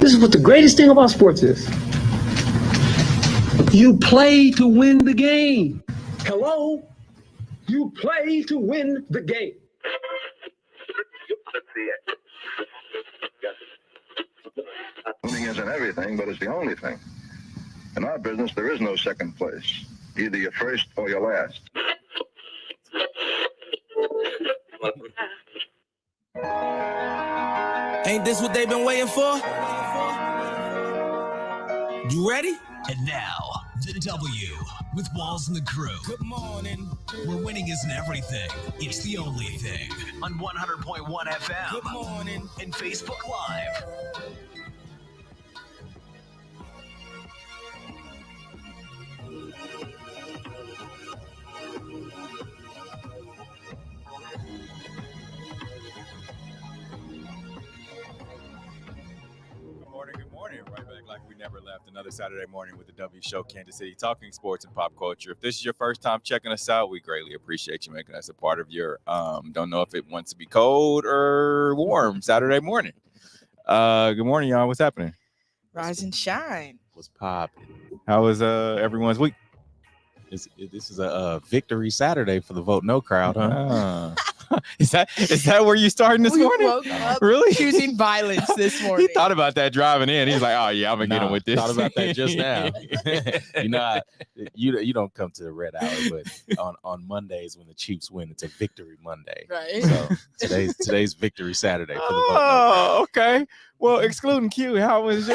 This is what the greatest thing about sports is. You play to win the game. Hello? You play to win the game. Winning isn't everything, but it's the only thing. In our business, there is no second place. Either you're first or you're last. Ain't this what they've been waiting for? You ready? And now, the W with Walls and the crew. Good morning. Where winning isn't everything, it's the only thing. On 100.1 FM. Good morning. And Facebook Live. Good morning. Right back like we never left. Another Saturday morning with the W Show, Kansas City, talking sports and pop culture. If this is your first time checking us out, we greatly appreciate you making us a part of your, don't know if it wants to be cold or warm Saturday morning. Good morning, y'all. What's happening? Rise and shine. What's popping? How was everyone's week? This is a victory Saturday for the Vote No crowd, huh? Is that where you starting this morning? Woke up Really? choosing violence this morning. He thought about that driving in. He's like, oh yeah, I'm gonna get him with this. Thought about that just now. You don't come to the red hour, but on Mondays when the Chiefs win, it's a victory Monday. Right. So today's victory Saturday for the Vote No Oh, okay. Well, excluding Q, how was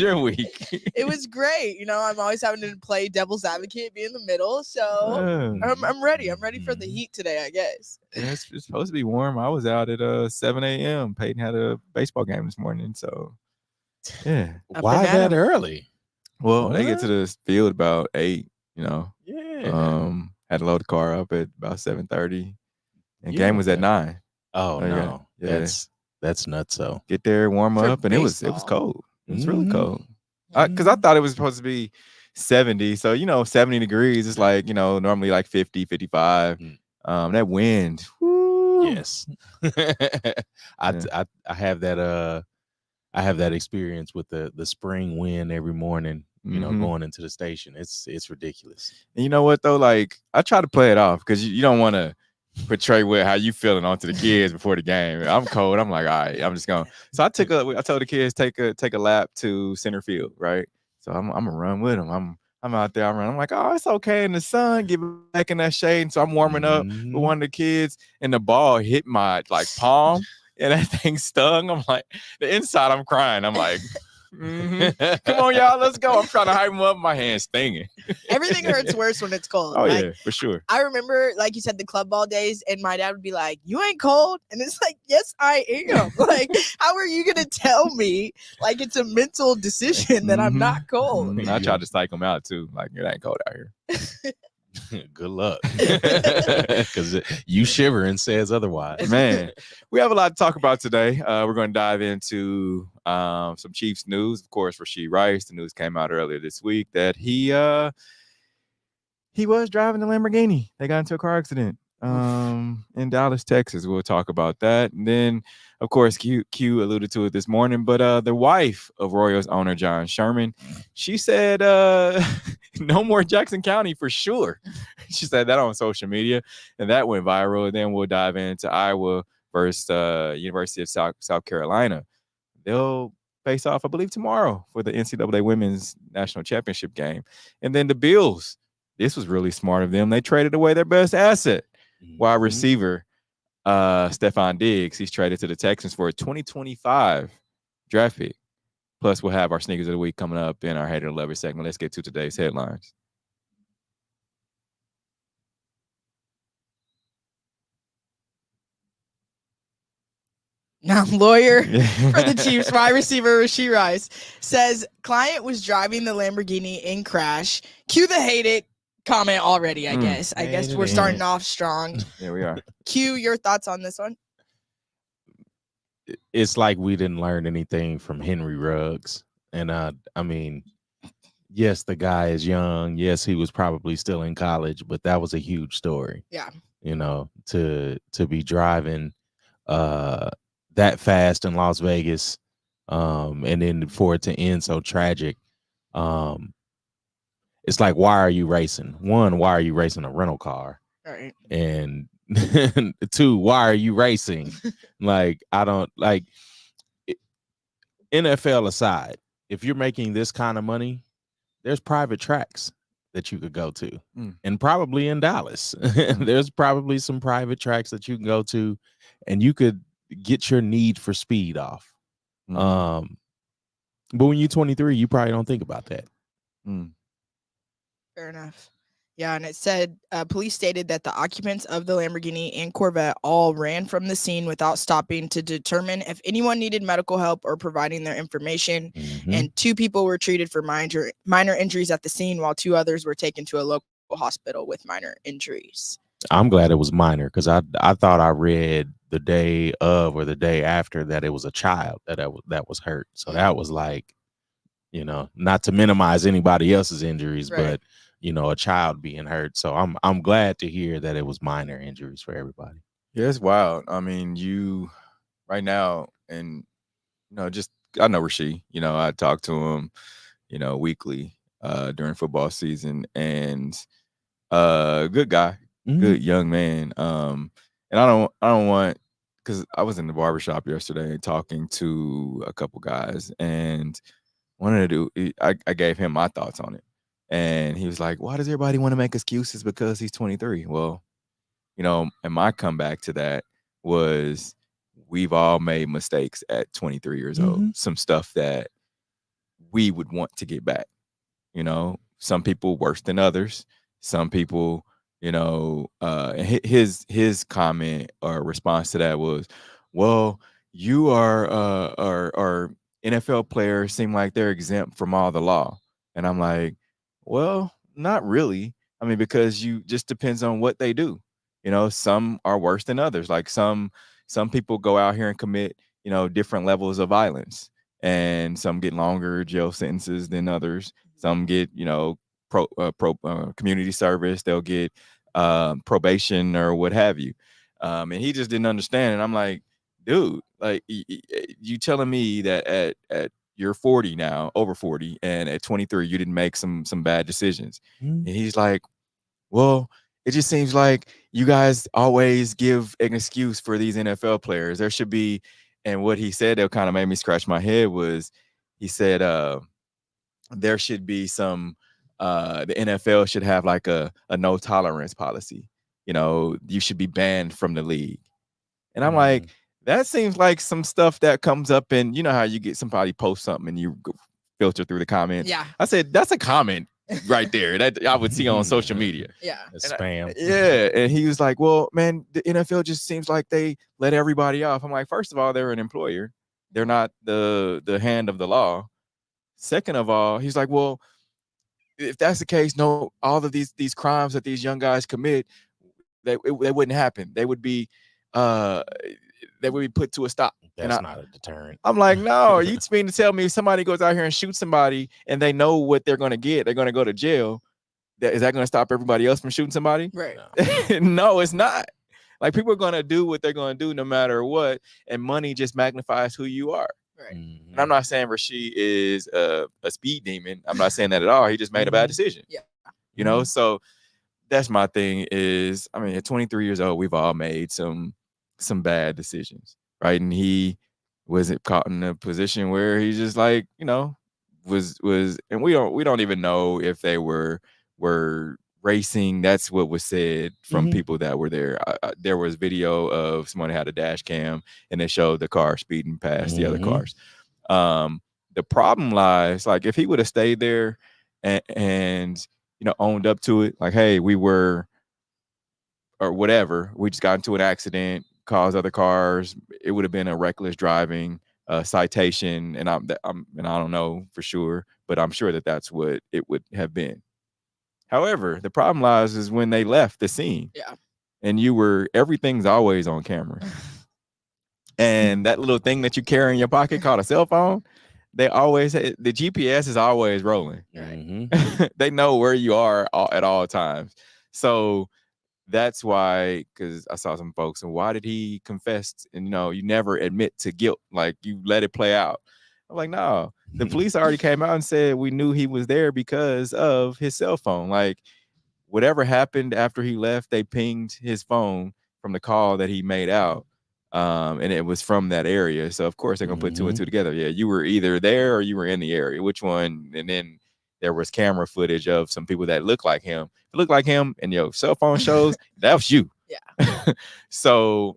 your week? It was great. I'm always having to play devil's advocate, be in the middle. So I'm ready. I'm ready for the heat today, I guess. Yeah, it's supposed to be warm. I was out at 7 a.m. Peyton had a baseball game this morning. So, yeah. Why that early? Well, they get to the field about 8, Yeah. Had to load the car up at about 7:30. And game was at 9. Oh, no. Yeah. That's nuts. So get there, warm up, and it was cold. It was really cold. Because I thought it was supposed to be 70. So, 70 degrees is like, normally like 50, 55. That wind. Woo. Yes. I have that experience with the spring wind every morning, going into the station. It's ridiculous. And you know what though? Like I try to play it off because you don't want to portray how you feeling onto the kids before the game. I'm cold. I'm like, all right, I'm just going. So I told the kids take a lap to center field, right? So I'm gonna run with them. I'm out there. I'm like, oh, it's okay in the sun. Get back in that shade. And so I'm warming up with one of the kids, and the ball hit my palm, and that thing stung. I'm like, the inside, I'm crying. I'm like, come on, y'all, let's go. I'm trying to hype them up. My hand's stinging. Everything hurts worse when it's cold. Oh, yeah, for sure. I remember, like you said, the club ball days, and my dad would be like, you ain't cold? And it's like, yes, I am. Like, how are you going to tell me, like, it's a mental decision that I'm not cold? I tried to psych them out, too. Like, it ain't cold out here. Good luck. Because you shivering says otherwise. Man, we have a lot to talk about today. We're going to dive into some Chiefs news. Of course, Rashee Rice. The news came out earlier this week that he was driving the Lamborghini. They got into a car accident in Dallas, Texas. We'll talk about that. And then, of course, Q alluded to it this morning, but the wife of Royals owner John Sherman, she said no more Jackson County for sure. She said that on social media, and that went viral. And then we'll dive into Iowa versus University of South Carolina. They'll face off, I believe, tomorrow for the NCAA Women's National Championship game. And then the Bills, this was really smart of them. They traded away their best asset, wide receiver Stephon Diggs. He's traded to the Texans for a 2025 draft pick. Plus, we'll have our sneakers of the week coming up in our Hater Lover segment. Let's get to today's headlines. Now, lawyer for the Chiefs, wide receiver Rashee Rice, says client was driving the Lamborghini in crash. Cue the hate it comment already, I guess. I guess we're starting off strong. Here we are. Q, your thoughts on this one? It's like we didn't learn anything from Henry Ruggs. And I mean, yes, the guy is young. Yes, he was probably still in college, but that was a huge story. Yeah. To be driving that fast in Las Vegas And then for it to end so tragic, it's like, why are you racing? One, why are you racing a rental car? Right. And two, why are you racing? Like, I don't like NFL aside, if you're making this kind of money, there's private tracks that you could go to, and probably in Dallas, there's probably some private tracks that you can go to, and you could get your need for speed off. But when you're 23, you probably don't think about that. Fair enough. Yeah, and it said police stated that the occupants of the Lamborghini and Corvette all ran from the scene without stopping to determine if anyone needed medical help or providing their information. And 2 people were treated for minor injuries at the scene, while 2 others were taken to a local hospital with minor injuries. I'm glad it was minor, because I thought I read the day of or the day after that it was a child that was hurt. So that was like, not to minimize anybody else's injuries, but a child being hurt. So I'm glad to hear that it was minor injuries for everybody. Yeah, it's wild. I mean, you right now, and just I know Rashee. I talk to him, weekly during football season, and good guy, good young man. And I don't want, because I was in the barbershop yesterday talking to a couple guys, and I gave him my thoughts on it. And he was like, why does everybody want to make excuses because he's 23? Well, and my comeback to that was, we've all made mistakes at 23 years old. Some stuff that we would want to get back. Some people worse than others. Some people, his comment or response to that was, well, you are NFL players seem like they're exempt from all the law. And I'm like, well, not really. I mean, because you just depends on what they do. Some are worse than others. Like some people go out here and commit, different levels of violence, and some get longer jail sentences than others. Some get, community service. They'll get probation or what have you. And he just didn't understand. And I'm like, dude, like you telling me that at you're 40 now, over 40, and at 23 you didn't make some bad decisions. And he's like, well, it just seems like you guys always give an excuse for these NFL players. There should be, and what he said that kind of made me scratch my head was, he said there should be some, the NFL should have like a no tolerance policy. You should be banned from the league. And I'm like, that seems like some stuff that comes up in, how you get somebody post something and you filter through the comments. Yeah. I said, that's a comment right there that I would see on social media. Yeah. Spam. And he was like, well, man, the NFL just seems like they let everybody off. I'm like, first of all, they're an employer. They're not the hand of the law. Second of all, he's like, well, if that's the case, no, all of these crimes that these young guys commit, they wouldn't happen. They would be put to a stop. That's not a deterrent. I'm like, no, you mean to tell me if somebody goes out here and shoots somebody and they know what they're going to get, they're going to go to jail, is that going to stop everybody else from shooting somebody? Right. No, it's not. Like, people are going to do what they're going to do no matter what, and money just magnifies who you are. Right. And I'm not saying Rashee is a speed demon. I'm not saying that at all. He just made a bad decision. Yeah. So that's my thing is, I mean, at 23 years old, we've all made some bad decisions, right? And he wasn't caught in a position where he just like, was, and we don't even know if they were racing. That's what was said from people that were there. There was video of someone had a dash cam and they showed the car speeding past the other cars. The problem lies, like, if he would have stayed there and owned up to it, like, hey, we were, or whatever, we just got into an accident, caused other cars, it would have been a reckless driving citation, and I don't know for sure, but I'm sure that that's what it would have been. However, the problem lies is when they left the scene. Yeah. And everything's always on camera. And that little thing that you carry in your pocket called a cell phone, the GPS is always rolling. Right. They know where you are at all times. So that's why, because I saw some folks, and why did he confess? And you never admit to guilt, like you let it play out. I'm like, no, the police already came out and said we knew he was there because of his cell phone. Like, whatever happened after he left, they pinged his phone from the call that he made out. And it was from that area. So of course they're gonna put two and two together. Yeah, you were either there or you were in the area. Which one? And then there was camera footage of some people that look like him. If it looked like him and your cell phone shows, that was you. Yeah. So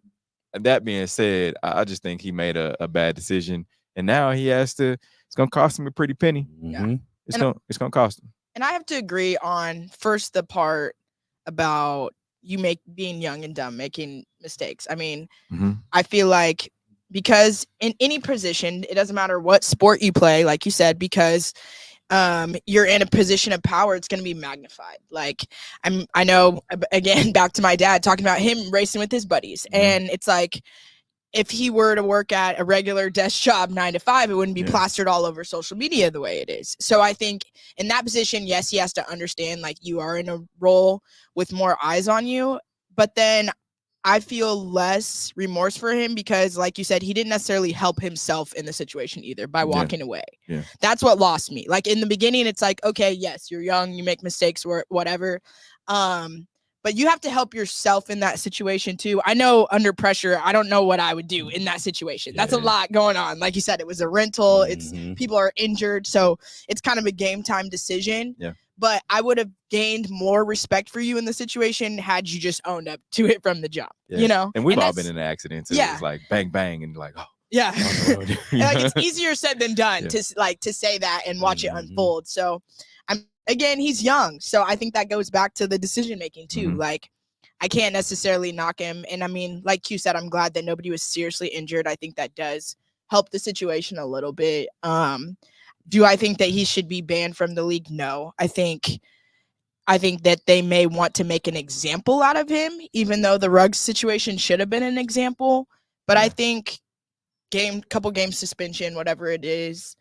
that being said, I just think he made a bad decision. And now he has to, it's gonna cost him a pretty penny. Yeah. It's gonna cost him. And I have to agree on first the part about being young and dumb, making mistakes. I mean, I feel like because in any position, it doesn't matter what sport you play, like you said, because you're in a position of power, it's going to be magnified. Like I know, again, back to my dad talking about him racing with his buddies. And it's like, if he were to work at a regular desk job 9 to 5, it wouldn't be plastered all over social media the way it is. So I think in that position, yes, he has to understand, like, you are in a role with more eyes on you. But then I feel less remorse for him because, like you said, he didn't necessarily help himself in the situation either by walking away. Yeah. That's what lost me. Like, in the beginning, it's like, okay, yes, you're young, you make mistakes or whatever. But you have to help yourself in that situation too. I know under pressure, I don't know what I would do in that situation. That's a lot going on. Like you said, it was a rental. It's people are injured. So it's kind of a game time decision. Yeah. But I would have gained more respect for you in the situation had you just owned up to it from the jump, you know? And we've all been in accidents. Yeah. It's like bang, bang. And like, oh. Yeah. Like, it's easier said than done to say that and watch it unfold. So again, he's young. So I think that goes back to the decision making too. Like, I can't necessarily knock him. And I mean, like you said, I'm glad that nobody was seriously injured. I think that does help the situation a little bit. Do I think that he should be banned from the league? No. I think that they may want to make an example out of him, even though the Ruggs situation should have been an example. But I think couple game suspension, whatever it is.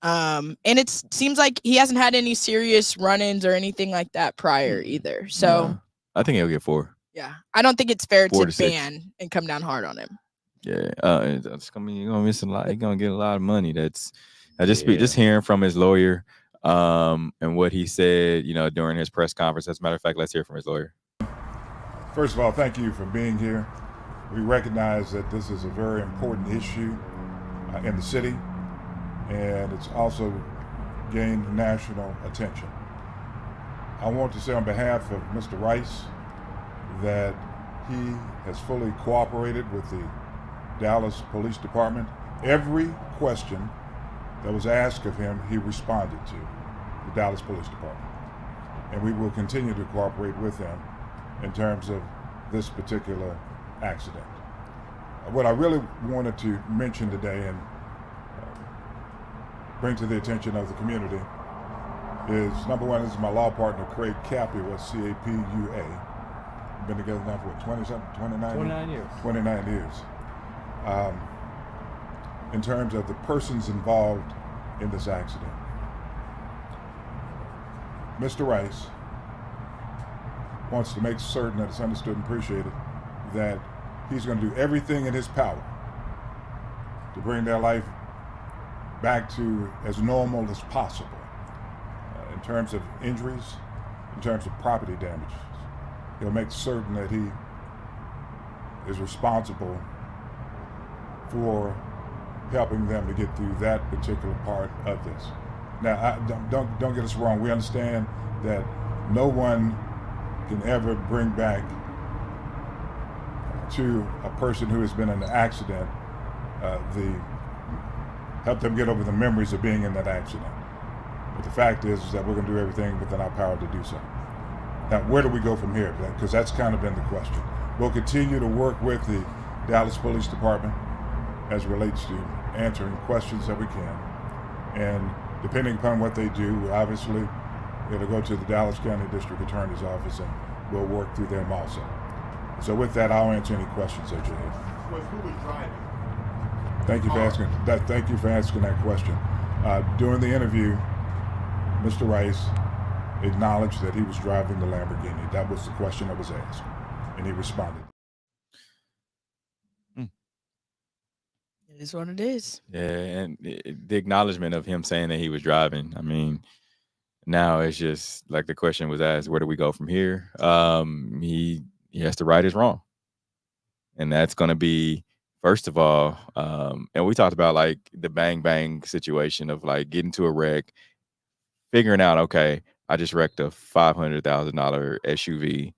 And it seems like he hasn't had any serious run-ins or anything like that prior either. So I think he'll get 4. Yeah, I don't think it's fair to ban and come down hard on him. Yeah, it's gonna be, you're gonna miss a lot. He's gonna get a lot of money. That's just hearing from his lawyer, and what he said, during his press conference. As a matter of fact, let's hear from his lawyer. First of all, thank you for being here. We recognize that this is a very important issue in the city, and it's also gained national attention. I want to say on behalf of Mr. Rice that he has fully cooperated with the Dallas Police Department. Every question that was asked of him, he responded to the Dallas Police Department. And we will continue to cooperate with them in terms of this particular accident. What I really wanted to mention today and bring to the attention of the community is, number one, this is my law partner, Craig Capua, C-A-P-U-A. We've been together now for 29 years. 29 years. In terms of the persons involved in this accident. Mr. Rice wants to make certain that it's understood and appreciated that he's going to do everything in his power to bring their life back to as normal as possible in terms of injuries, in terms of property damages. He'll make certain that he is responsible for helping them to get through that particular part of this. Now, don't get us wrong. We understand that no one can ever bring back to a person who has been in an accident help them get over the memories of being in that accident. But the fact is that we're going to do everything within our power to do so. Now, where do we go from here? Because that's kind of been the question. We'll continue to work with the Dallas Police Department as it relates to answering questions that we can. And depending upon what they do, obviously, it'll go to the Dallas County District Attorney's Office and we'll work through them also. So with that, I'll answer any questions that you have. Who was driving? Thank you for asking that. Thank you for asking that question. During the interview, Mr. Rice acknowledged that he was driving the Lamborghini. That was the question that was asked, and he responded. It is what it is. Yeah, and the acknowledgement of him saying that he was driving. I mean, now it's just like the question was asked, where do we go from here? He has to right his wrong. And that's going to be, first of all, and we talked about like the bang bang situation of like getting to a wreck, figuring out, okay, I just wrecked a $500,000 SUV.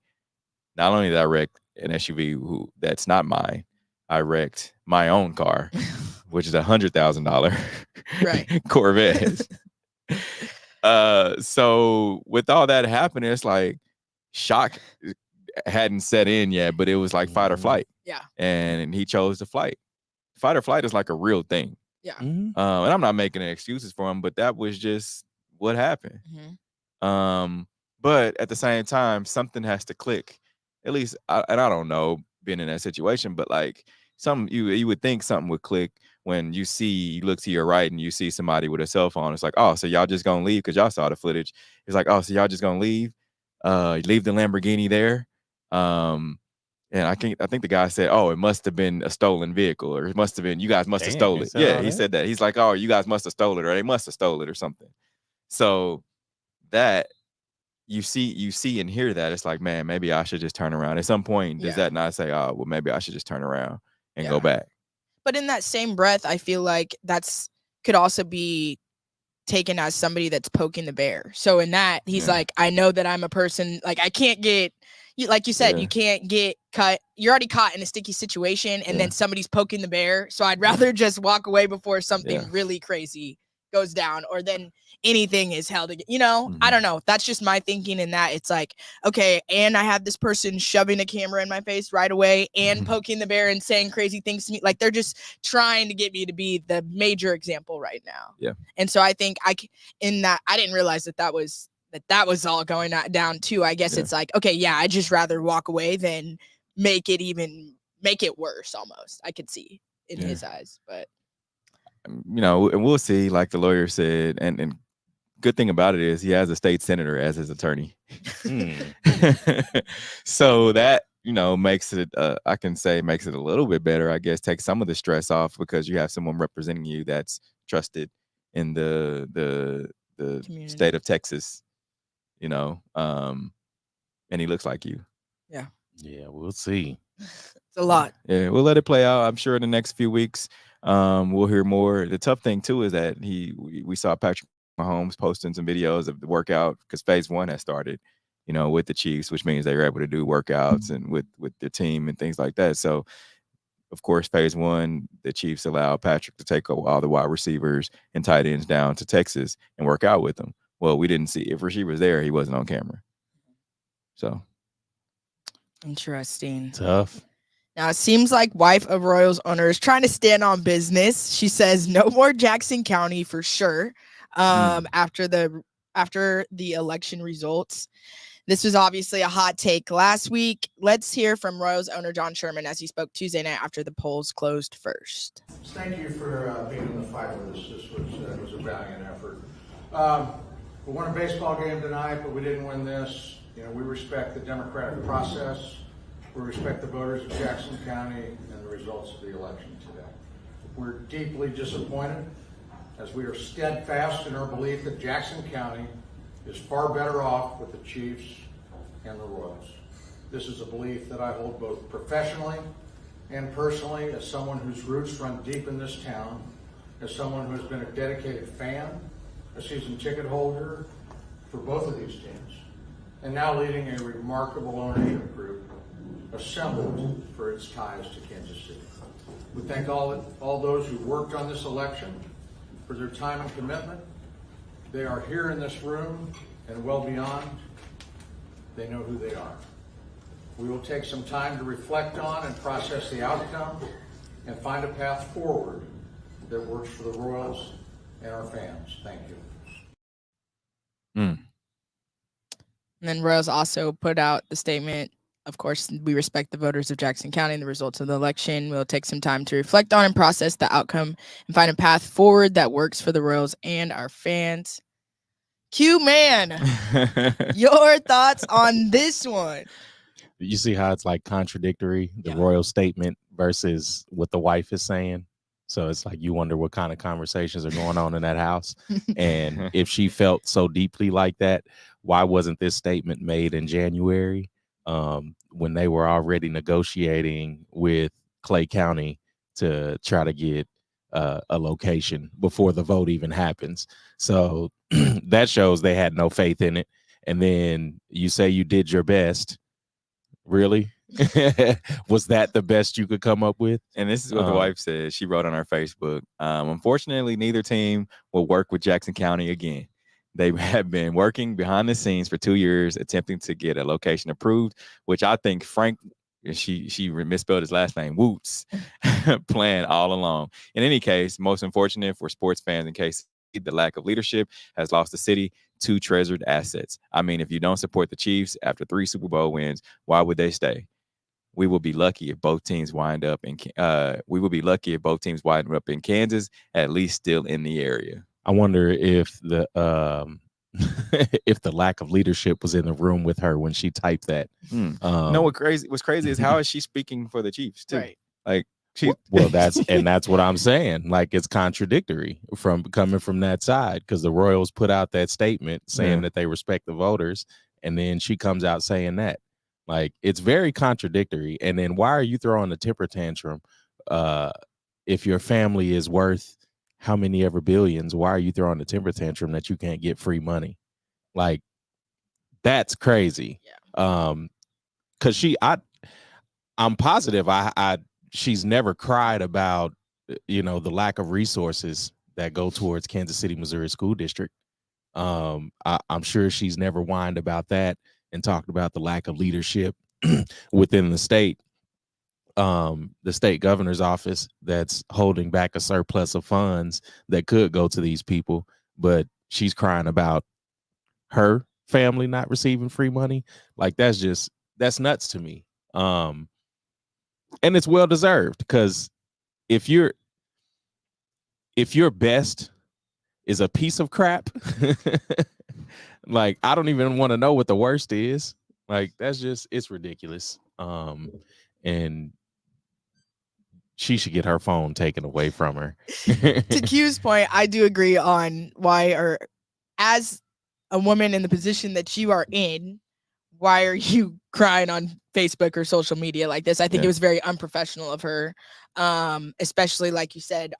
Not only did I wreck an SUV that's not mine, I wrecked my own car, which is $100,000 Corvette. So with all that happening, it's like shock hadn't set in yet, but it was like fight or flight. Yeah. And he chose to flight. Fight or flight is like a real thing. Yeah. And I'm not making any excuses for him, but that was just what happened. But at the same time, something has to click. At least, and I don't know, being in that situation, but like you would think something would click when you look to your right and you see somebody with a cell phone. It's like, oh, so y'all just gonna leave because y'all saw the footage. It's like, oh, so y'all just gonna leave? Leave the Lamborghini there. And I think the guy said, oh, it must have been a stolen vehicle, or it must have been, you guys must have stole it. Yeah, he said that. He's like, oh, you guys must have stolen it, or they must have stole it or something. So that you see and hear that, it's like, man, maybe I should just turn around. At some point, does that not say, oh, well, maybe I should just turn around and go back? But in that same breath, I feel like could also be taken as somebody that's poking the bear. So in that, he's like, I know that I'm a person, like I can't get, like you said, you can't get cut. You're already caught in a sticky situation, and then somebody's poking the bear. So I'd rather just walk away before something really crazy goes down, or then anything is held again. I don't know. That's just my thinking in that. It's like, okay, and I have this person shoving a camera in my face right away and poking the bear and saying crazy things to me. Like they're just trying to get me to be the major example right now. Yeah. And so I think I didn't realize that was all going down too. I guess it's like, okay, yeah, I'd just rather walk away than make it worse almost. I could see in his eyes, but and we'll see, like the lawyer said, and good thing about it is he has a state senator as his attorney. So that, makes it, I can say makes it a little bit better, I guess, take some of the stress off because you have someone representing you that's trusted in the state of Texas, and he looks like you. Yeah, we'll see. It's a lot. Yeah, we'll let it play out. I'm sure in the next few weeks, we'll hear more. The tough thing too is that we saw Patrick Mahomes posting some videos of the workout because phase 1 has started, with the Chiefs, which means they were able to do workouts and with the team and things like that. So, of course, phase 1, the Chiefs allowed Patrick to take all the wide receivers and tight ends down to Texas and work out with them. Well, we didn't see, if Rashee was there, he wasn't on camera. So interesting. Tough. Now, it seems like wife of Royals owner is trying to stand on business. She says no more Jackson County for sure. After the election results. This was obviously a hot take last week. Let's hear from Royals owner John Sherman as he spoke Tuesday night after the polls closed first. Thank you for being in the fight with us. This was a valiant effort. We won a baseball game tonight, but we didn't win this. We respect the democratic process. We respect the voters of Jackson County and the results of the election today. We're deeply disappointed as we are steadfast in our belief that Jackson County is far better off with the Chiefs and the Royals. This is a belief that I hold both professionally and personally as someone whose roots run deep in this town, as someone who has been a dedicated fan, a season ticket holder for both of these teams, and now leading a remarkable ownership group assembled for its ties to Kansas City. We thank all those who worked on this election for their time and commitment. They are here in this room and well beyond. They know who they are. We will take some time to reflect on and process the outcome and find a path forward that works for the Royals and our fans. Thank you. And then Royals also put out the statement, of course, we respect the voters of Jackson County and the results of the election. We'll take some time to reflect on and process the outcome and find a path forward that works for the Royals and our fans. Q man, your thoughts on this one? You see how it's like contradictory, the royal statement versus what the wife is saying? So it's like you wonder what kind of conversations are going on in that house. And if she felt so deeply like that, why wasn't this statement made in January when they were already negotiating with Clay County to try to get a location before the vote even happens? So that shows they had no faith in it. And then you say you did your best. Really? Was that the best you could come up with? And this is what the wife said. She wrote on our Facebook. Unfortunately, neither team will work with Jackson County again. They have been working behind the scenes for 2 years, attempting to get a location approved, which I think Frank, she misspelled his last name, Woots, planned all along. In any case, most unfortunate for sports fans in case the lack of leadership has lost the city 2 treasured assets. I mean, if you don't support the Chiefs after 3 Super Bowl wins, why would they stay? We will be lucky if both teams wind up in Kansas, at least still in the area. I wonder if the if the lack of leadership was in the room with her when she typed that. What's crazy is how is she speaking for the Chiefs too? Right. Like that's what I'm saying. Like it's contradictory from coming from that side, because the Royals put out that statement saying that they respect the voters, and then she comes out saying that. Like it's very contradictory. And then why are you throwing a temper tantrum? If your family is worth how many ever billions, why are you throwing a temper tantrum that you can't get free money? Like that's crazy. Yeah. Cause I'm positive she's never cried about, the lack of resources that go towards Kansas City, Missouri School District. I'm sure she's never whined about that and talked about the lack of leadership within the state. The state governor's office that's holding back a surplus of funds that could go to these people, but she's crying about her family not receiving free money. Like that's nuts to me. And it's well deserved, because if your best is a piece of crap, like I don't even want to know what the worst is. Like it's ridiculous. And she should get her phone taken away from her. To Q's point, I do agree on as a woman in the position that you are in, why are you crying on Facebook or social media like this? I think it was very unprofessional of her. Especially like you said,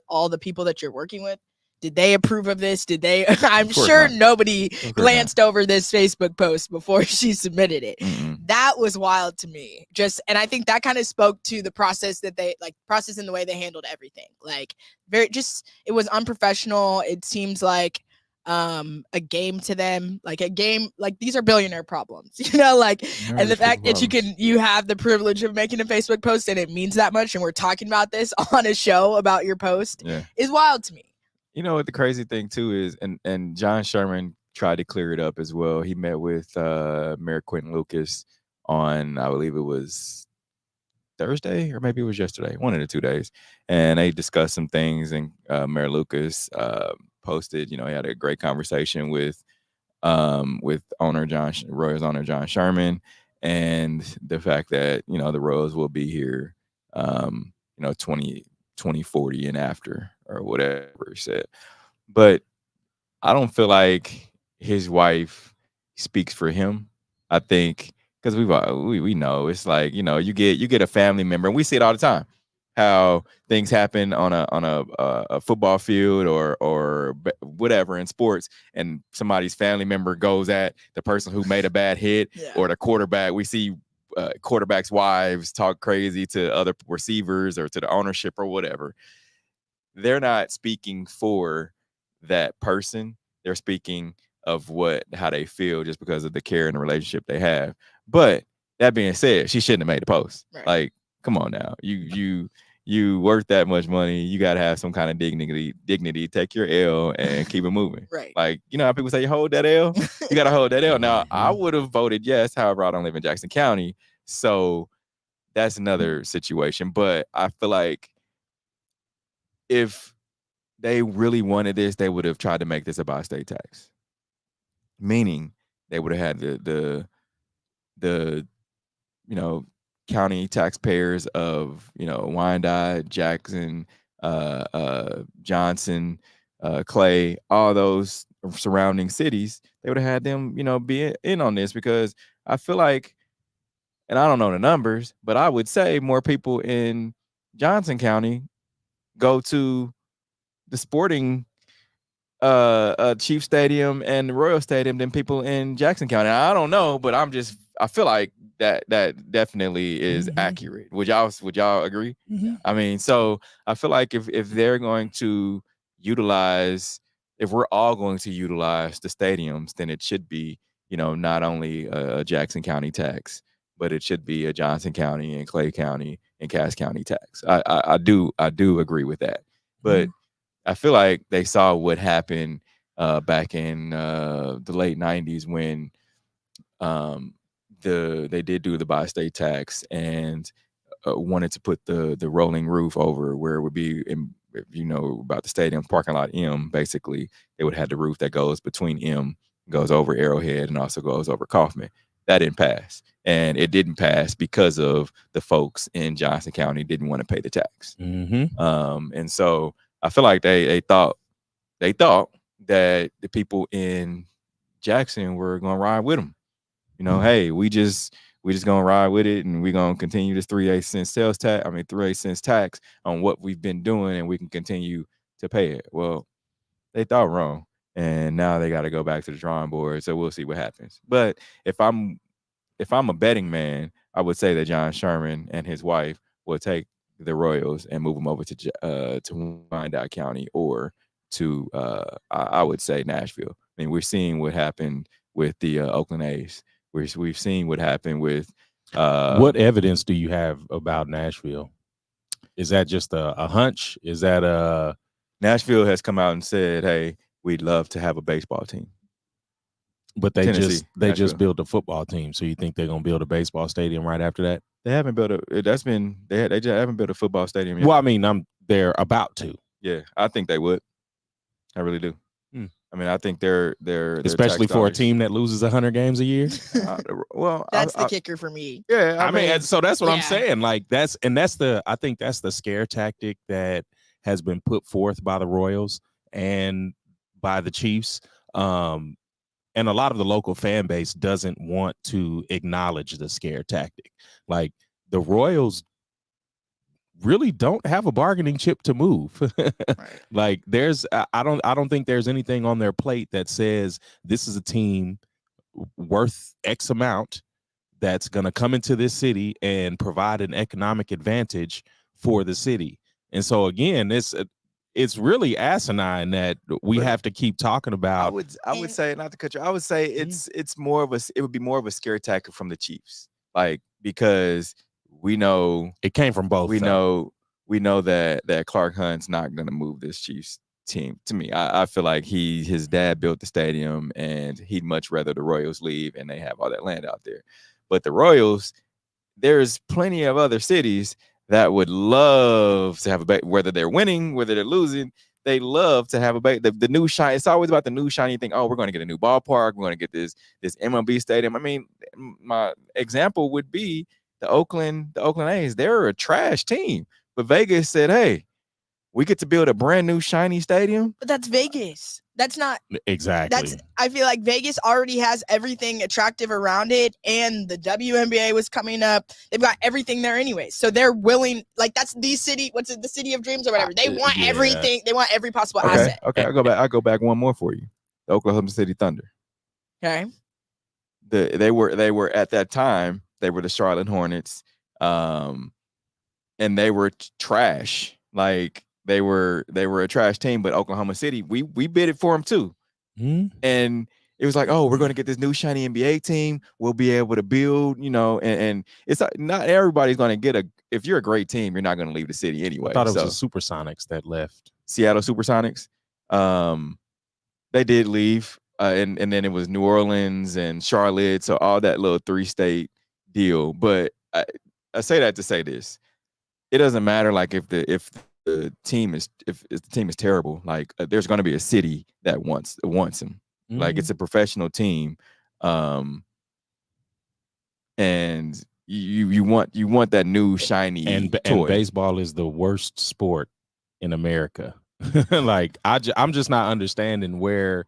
all the people that you're working with, did they approve of this? Did they? I'm sure nobody glanced over this Facebook post before she submitted it. Mm-hmm. That was wild to me. And I think that kind of spoke to the process that process in the way they handled everything. Like it was unprofessional. It seems like a game to them, like a game, like these are billionaire problems, and the fact that you have the privilege of making a Facebook post and it means that much, and we're talking about this on a show about your post is wild to me. You know what the crazy thing too is, and John Sherman tried to clear it up as well. He met with Mayor Quentin Lucas on, I believe it was Thursday or maybe it was yesterday, one of the 2 days, and they discussed some things. And Mayor Lucas posted, he had a great conversation with Royals owner John Sherman, and the fact that the Royals will be here, 2040 and after, or whatever he said. But I don't feel like his wife speaks for him. I think because we know it's like, you get a family member, and we see it all the time, how things happen on a football field or whatever in sports, and somebody's family member goes at the person who made a bad hit or the quarterback. We see quarterbacks' wives talk crazy to other receivers or to the ownership or whatever. They're not speaking for that person. They're speaking of how they feel just because of the care and the relationship they have. But that being said, she shouldn't have made the post. Right. Like, come on now. You worth that much money. You got to have some kind of dignity. Take your L and keep it moving. Right. Like, how people say, hold that L? You got to hold that L. Now, I would have voted yes. However, I don't live in Jackson County. So that's another situation. But I feel like if they really wanted this, they would have tried to make this about estate tax. Meaning they would have had the county taxpayers of Wyandotte, Jackson, Johnson, Clay, all those surrounding cities, they would have had them, be in on this, because I feel like, and I don't know the numbers, but I would say more people in Johnson County go to the sporting Chiefs Stadium and the Royal Stadium than people in Jackson County. I don't know, but I feel like that definitely is accurate. Would y'all agree? I mean, so I feel like if they're going to utilize, if we're all going to utilize the stadiums, then it should be, not only a Jackson County tax, but it should be a Johnson County and Clay County and Cass County tax. I do agree with that. But I feel like they saw what happened back in the late 90s when they did do the bi-state tax and wanted to put the rolling roof over where it would be, if you know about the stadium parking lot M, basically they would have the roof that goes between M, goes over Arrowhead, and also goes over Kaufman. That didn't pass. And it didn't pass because of the folks in Johnson County didn't want to pay the tax. And so I feel like they thought that the people in Jackson were gonna ride with them. Hey, we just gonna ride with it, and we're gonna continue this 3/8 cent sales tax. 3/8 cents tax on what we've been doing, and we can continue to pay it. Well, they thought wrong, and now they got to go back to the drawing board. So we'll see what happens. But if I'm a betting man, I would say that John Sherman and his wife will take the Royals and move them over to Wyandotte County or to I would say Nashville. We're seeing what happened with the Oakland A's. We've seen what happened with. What evidence do you have about Nashville? Is that just a hunch? Is that Nashville has come out and said, "Hey, we'd love to have a baseball team." But they just built a football team. So you think they're gonna build a baseball stadium right after that? They haven't built they just haven't built a football stadium yet. Well, they're about to. Yeah, I think they would. I really do. I think they're especially for a team that loses 100 games a year. That's the kicker for me. Yeah, so that's what I'm saying. Like I think that's the scare tactic that has been put forth by the Royals and by the Chiefs. And a lot of the local fan base doesn't want to acknowledge the scare tactic. Like the Royals really don't have a bargaining chip to move. Like I don't think there's anything on their plate that says this is a team worth X amount that's going to come into this city and provide an economic advantage for the city. And so again, it's really asinine that we have to keep talking about. I would say, not to cut you, I would say it would be more of a scare tactic from the Chiefs. Like, because we know it came from both. We know that Clark Hunt's not going to move this Chiefs team. To me, I feel like his dad built the stadium, and he'd much rather the Royals leave, and they have all that land out there. But the Royals, there's plenty of other cities that would love to have whether they're winning, whether they're losing. They love to have the new shiny. It's always about the new shiny thing. Oh, we're going to get a new ballpark. We're going to get this MLB stadium. My example would be the Oakland A's. They're a trash team, but Vegas said, "Hey, we get to build a brand new shiny stadium." But that's Vegas. That's not exactly. I feel like Vegas already has everything attractive around it, and the WNBA was coming up. They've got everything there anyway, so they're willing. Like that's the city. What's it? The city of dreams or whatever. They want everything. They want every possible asset. Okay, I go back one more for you. The Oklahoma City Thunder. Okay. They were at that time. They were the Charlotte Hornets, and they were trash. Like they were a trash team. But Oklahoma City, we bid it for them too, and it was like, oh, we're going to get this new shiny NBA team. We'll be able to build, and it's not everybody's going to get if you're a great team, you're not going to leave the city anyway. I thought it was the Supersonics that left. Seattle Supersonics. They did leave, and then it was New Orleans and Charlotte. So all that little 3-state deal. But I say that to say this: it doesn't matter. Like if the team is terrible, like there's going to be a city that wants him. Like it's a professional team, and you want that new shiny and toy. baseball is the worst sport in America. Like I'm just not understanding where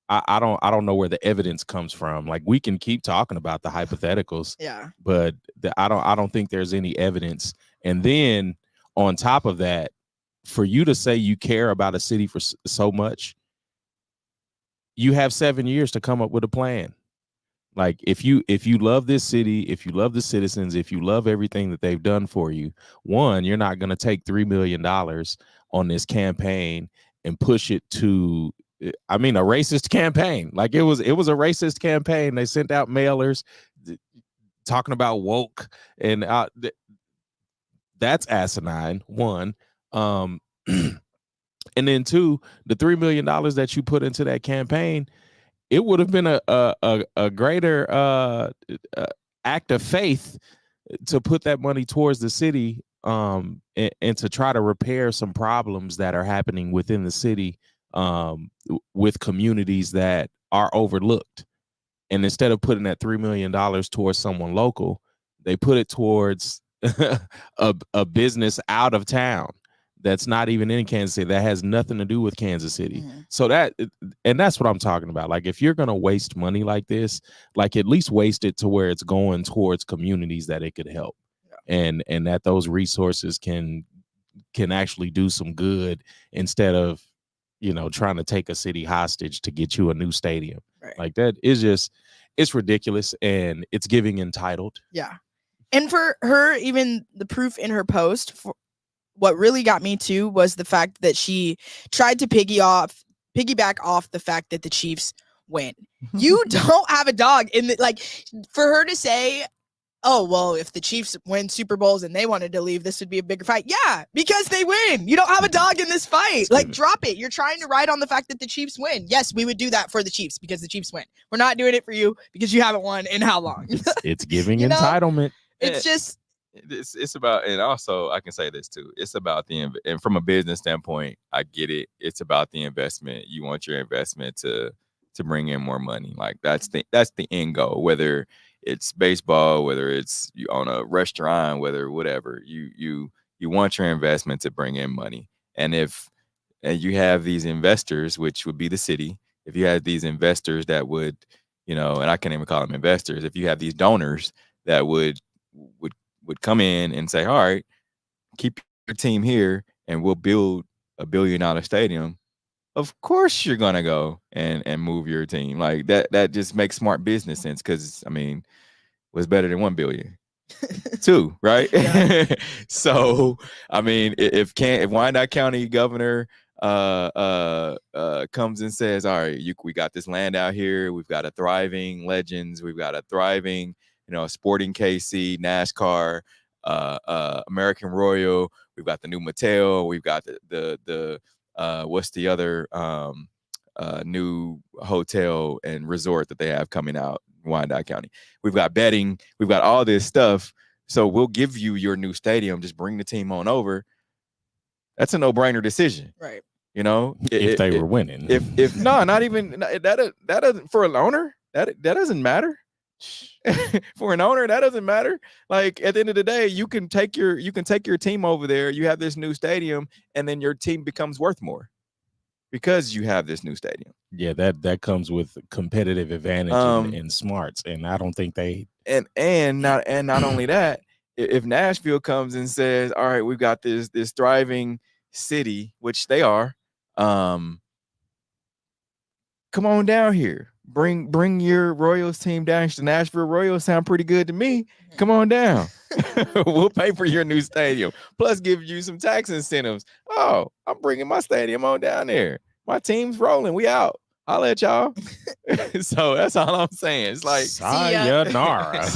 I don't know where the evidence comes from. Like we can keep talking about the hypotheticals, but I don't think there's any evidence. And then on top of that, for you to say you care about a city for so much, you have 7 years to come up with a plan. Like if you love this city, if you love the citizens, if you love everything that they've done for you, one, you're not going to take $3 million on this campaign and push it to, I mean, a racist campaign. Like it was a racist campaign. They sent out mailers talking about woke, and that's asinine. One, and then two, the $3 million that you put into that campaign, it would have been a greater act of faith to put that money towards the city, and to try to repair some problems that are happening within the city, with communities that are overlooked. And instead of putting that $3 million towards someone local, they put it towards a business out of town that's not even in Kansas City, that has nothing to do with Kansas City. So that's what I'm talking about. Like if you're going to waste money like this, like at least waste it to where it's going towards communities that it could help, and that those resources can actually do some good, instead of, you know, trying to take a city hostage to get you a new stadium. Like that is just, it's ridiculous, and it's giving entitled. Yeah. And for her, even the proof in her post, what really got me too was the fact that she tried to piggyback off the fact that the Chiefs win. You don't have a dog in the, like, for her to say, oh, well, if the Chiefs win Super Bowls and they wanted to leave, this would be a bigger fight. Yeah, because they win. You don't have a dog in this fight. Like, drop it. You're trying to ride on the fact that the Chiefs win. Yes, we would do that for the Chiefs because the Chiefs win. We're not doing it for you because you haven't won in how long? It's giving entitlement. It's just, it's about, and also I can say this too, it's about and from a business standpoint, I get it. It's about the investment. You want your investment to bring in more money. Like that's the end goal, whether it's baseball, whether it's you own a restaurant, whatever, you want your investment to bring in money. And and you have these investors, which would be the city, if you have these investors that would, you know, and I can't even call them investors, if you have these donors that would come in and say, all right, keep your team here and we'll build a $1 billion stadium, of course you're gonna go and move your team. Like that just makes smart business sense, because I mean, what's better than 1 billion? 2, right? So I mean, if Wyandotte County governor comes and says, all right, we got this land out here, we've got a thriving Legends, we've got a thriving, you know, Sporting KC, NASCAR, American Royal, we've got the new Mattel, we've got the what's the other new hotel and resort that they have coming out in Wyandotte County. We've got betting, we've got all this stuff. So we'll give you your new stadium, just bring the team on over. That's a no-brainer decision. Right. You know, if they were winning. If no, not even that doesn't, for an owner, that doesn't matter. For an owner, that doesn't matter. Like at the end of the day, you can take your team over there, you have this new stadium, and then your team becomes worth more because you have this new stadium. Yeah, that comes with competitive advantage and smarts, and I don't think they and not only that, if Nashville comes and says, all right, we've got this thriving city, which they are, come on down here. Bring your Royals team down. The Nashville Royals sound pretty good to me. Come on down. We'll pay for your new stadium. Plus give you some tax incentives. Oh, I'm bringing my stadium on down there. My team's rolling. We out. I'll let y'all. So that's all I'm saying. It's like sayonara.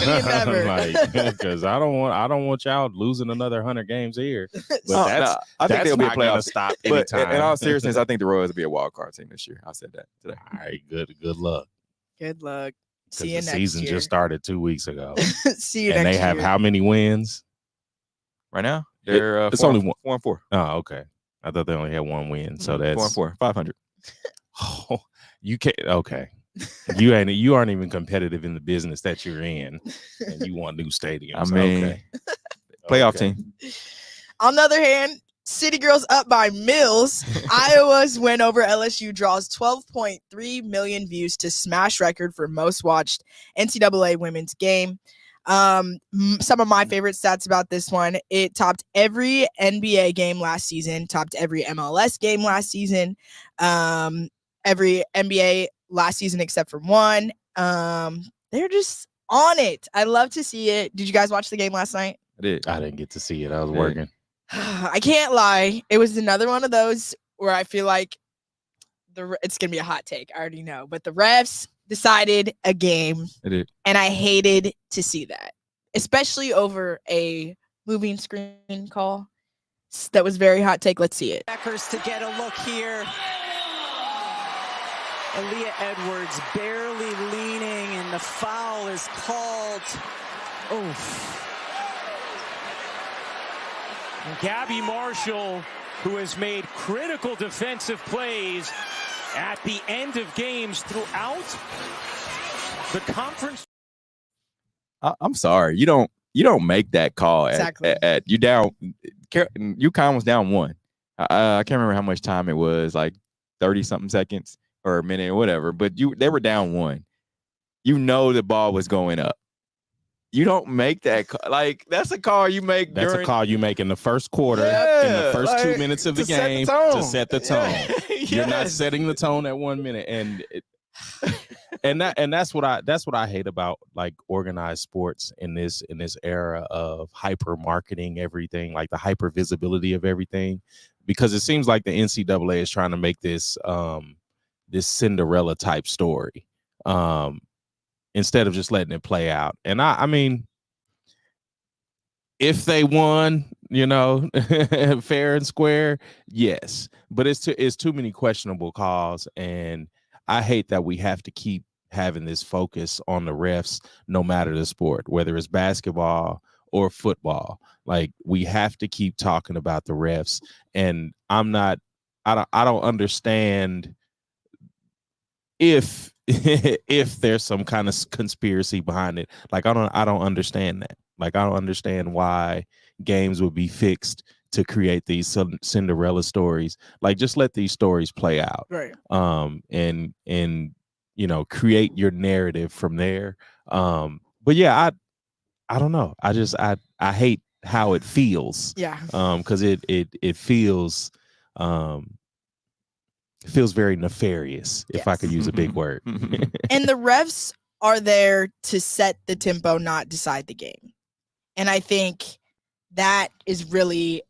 Because I don't want y'all losing another 100 games here. But I think they'll be a playoff stop. But in all seriousness, I think the Royals will be a wild card team this year. I said that today. All right, good luck. Good luck. See you next year. The season just started 2 weeks ago. See you next year. And they have how many wins right now? They're it's only 4-4. Oh, okay. I thought they only had 1 win. So that's 4-4, 500. Oh, you can't. Okay, you aren't even competitive in the business that you're in, and you want new stadiums. I mean, okay. playoff team. On the other hand, City Girls up by Mills. Iowa's win over LSU draws 12.3 million views to smash record for most watched NCAA women's game. Some of my favorite stats about this one: it topped every NBA game last season, topped every MLS game last season, every NBA last season except for one. They're just on it. I love to see it. Did you guys watch the game last night? I did. I didn't get to see it. I was working. I can't lie. It was another one of those where I feel like it's going to be a hot take. I already know. But the refs decided a game. I did. And I hated to see that, especially over a moving screen call. That was very hot take. Let's see it. Beckers to get a look here. Aaliyah Edwards barely leaning, and the foul is called. Oof. And Gabby Marshall, who has made critical defensive plays at the end of games throughout the conference. I'm sorry, you don't make that call at you down. UConn was down 1. I can't remember how much time it was, like 30-something seconds or a minute or whatever. But they were down 1. You know the ball was going up. You don't make that call. Like, that's a call you make. That's a call you make in the first quarter, in the first 2 minutes of the game to set the tone. Yes. You're not setting the tone at 1 minute, and that's what I hate about like organized sports in this era of hyper marketing everything, like the hyper visibility of everything, because it seems like the NCAA is trying to make this this Cinderella type story. Instead of just letting it play out. And I mean, if they won, fair and square, yes. But it's too many questionable calls, and I hate that we have to keep having this focus on the refs, no matter the sport, whether it's basketball or football. Like, we have to keep talking about the refs, and I don't understand if there's some kind of conspiracy behind it. Like, I don't understand that. Like, I don't understand why games would be fixed to create these Cinderella stories. Like, just let these stories play out. Right. And create your narrative from there. But yeah, I don't know. I hate how it feels. Yeah. Because it feels very nefarious, if I could use a big word. And the refs are there to set the tempo, not decide the game. And I think that is really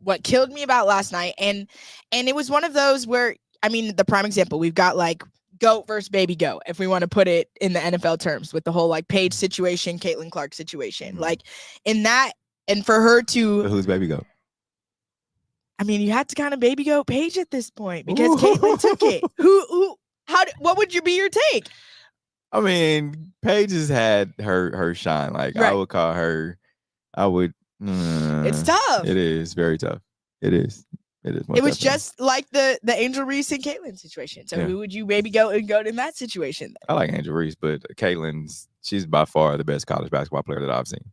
what killed me about last night. And it was one of those where, I mean, the prime example, we've got like GOAT versus baby GOAT, if we want to put it in the NFL terms, with the whole like Paige situation, Caitlin Clark situation. Mm-hmm. Like, in that, and for her to... So who's baby GOAT? I mean, you had to kind of baby GOAT Paige at this point, because Caitlin took it. What would be your take? I mean, Paige has had her shine. Like, right. I would call her. It's tough. It is very tough. It is. It was just like the Angel Reese and Caitlin situation. So who would you baby GOAT in that situation? Then? I like Angel Reese, but she's by far the best college basketball player that I've seen.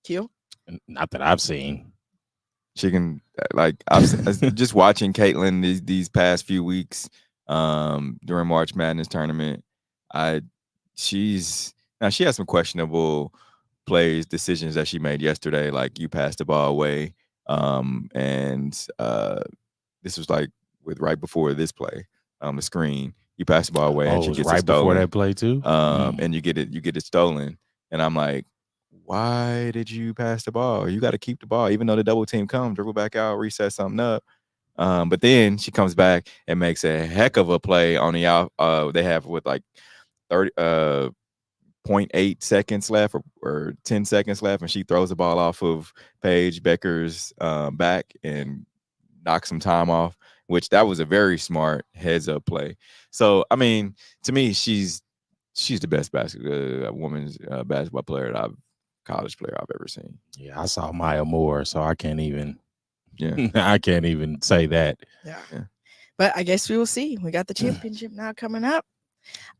Q? Not that I've seen. She can, like, I've just watching Caitlin these past few weeks during March Madness tournament. She has some questionable decisions that she made yesterday. Like, you passed the ball away, and this was like right before this play, the screen. You pass the ball away, and she gets right it stolen. Before that play too. And you get it stolen, and I'm like, why did you pass the ball? You got to keep the ball, even though the double team comes, dribble back out, reset something up. But then she comes back and makes a heck of a play on the out. They have with like 0.8 seconds left or 10 seconds left, and she throws the ball off of Paige Becker's back and knocks some time off, which that was a very smart heads up play. So, I mean, to me, she's the best women's basketball player college player I've ever seen. Yeah, I saw Maya Moore, so I can't even I can't even say that. Yeah. But I guess we will see. We got the championship now coming up.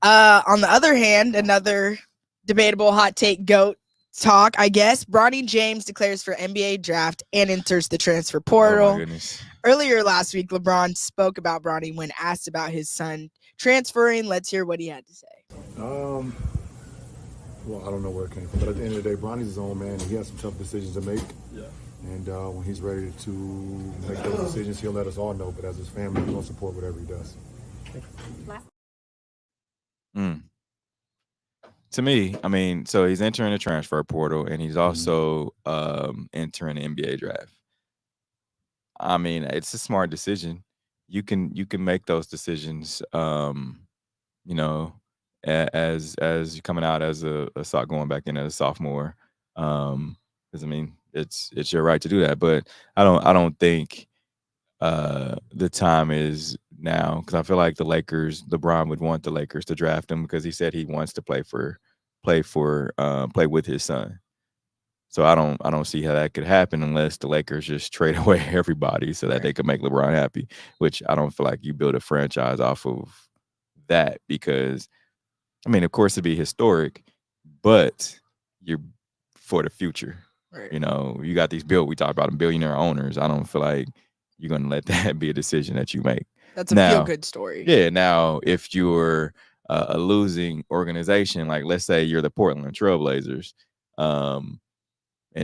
On the other hand, another debatable hot take GOAT talk, I guess. Bronny James declares for NBA draft and enters the transfer portal. Oh my goodness. Earlier last week, LeBron spoke about Bronny when asked about his son transferring. Let's hear what he had to say. Well, I don't know where it came from, but at the end of the day, Bronny's his own man, and he has some tough decisions to make. Yeah. And when he's ready to make those decisions, he'll let us all know. But as his family, we're going to support whatever he does. To me, I mean, so he's entering the transfer portal, and he's also entering the NBA draft. I mean, it's a smart decision. You can make those decisions, you know, as you're coming out as a going back in as a sophomore. Because I mean, it's your right to do that. But I don't think the time is now, because I feel like LeBron would want the Lakers to draft him because he said he wants to play with his son. So I don't see how that could happen unless the Lakers just trade away everybody so that they could make LeBron happy, which I don't feel like you build a franchise off of that, because I mean, of course it'd be historic, but you're for the future. Right. You know, you got we talk about them billionaire owners. I don't feel like you're going to let that be a decision that you make. That's a feel-good story. Yeah. Now, if you're a losing organization, like let's say you're the Portland Trailblazers, and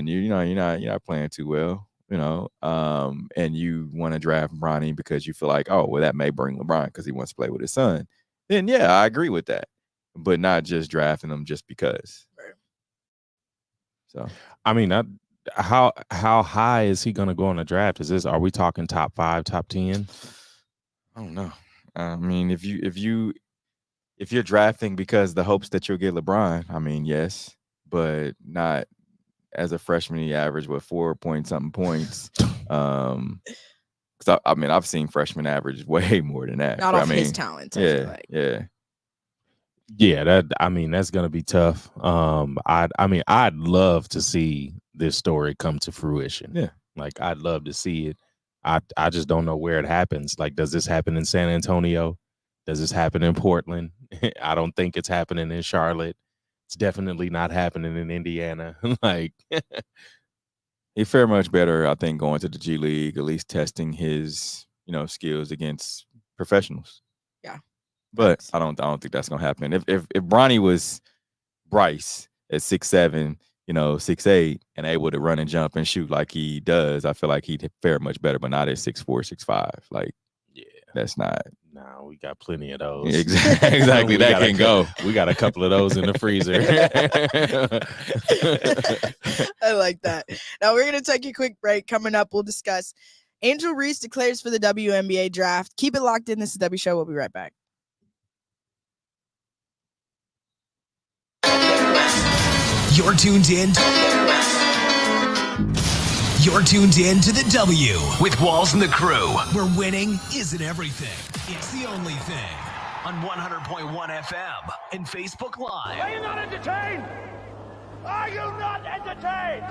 you're not playing too well, you know, and you want to draft Bronny because you feel like, oh, well, that may bring LeBron because he wants to play with his son. Then yeah, I agree with that, but not just drafting him just because. Right. So, I mean, how high is he going to go on the draft? Are we talking top 5, top 10? I don't know. I mean, if you're drafting because the hopes that you'll get LeBron, I mean, yes, but not as a freshman. He averaged 4 point something points. Because I mean, I've seen freshmen average way more than that. Not off his talent. Yeah. Yeah, that's gonna be tough. I'd love to see this story come to fruition. Yeah, like I'd love to see it. I just don't know where it happens. Like, does this happen in San Antonio? Does this happen in Portland? I don't think it's happening in Charlotte. It's definitely not happening in Indiana. Like, he fared much better, I think, going to the G League, at least testing his, skills against professionals. Yeah. But I don't think that's gonna happen. If Bronny was Bryce at 6'7", 6'8", and able to run and jump and shoot like he does, I feel like he'd fare much better. But not at 6'4", 6'5". Like, yeah, that's not. No, we got plenty of those. Exactly. That can go. We got a couple of those in the freezer. I like that. Now we're gonna take a quick break. Coming up, we'll discuss Angel Reese declares for the WNBA draft. Keep it locked in. This is W Show. We'll be right back. You're tuned in. You're tuned in to the W with Walls and the crew, where winning isn't everything. It's the only thing. On 100.1 FM and Facebook Live. Are you not entertained? Are you not entertained?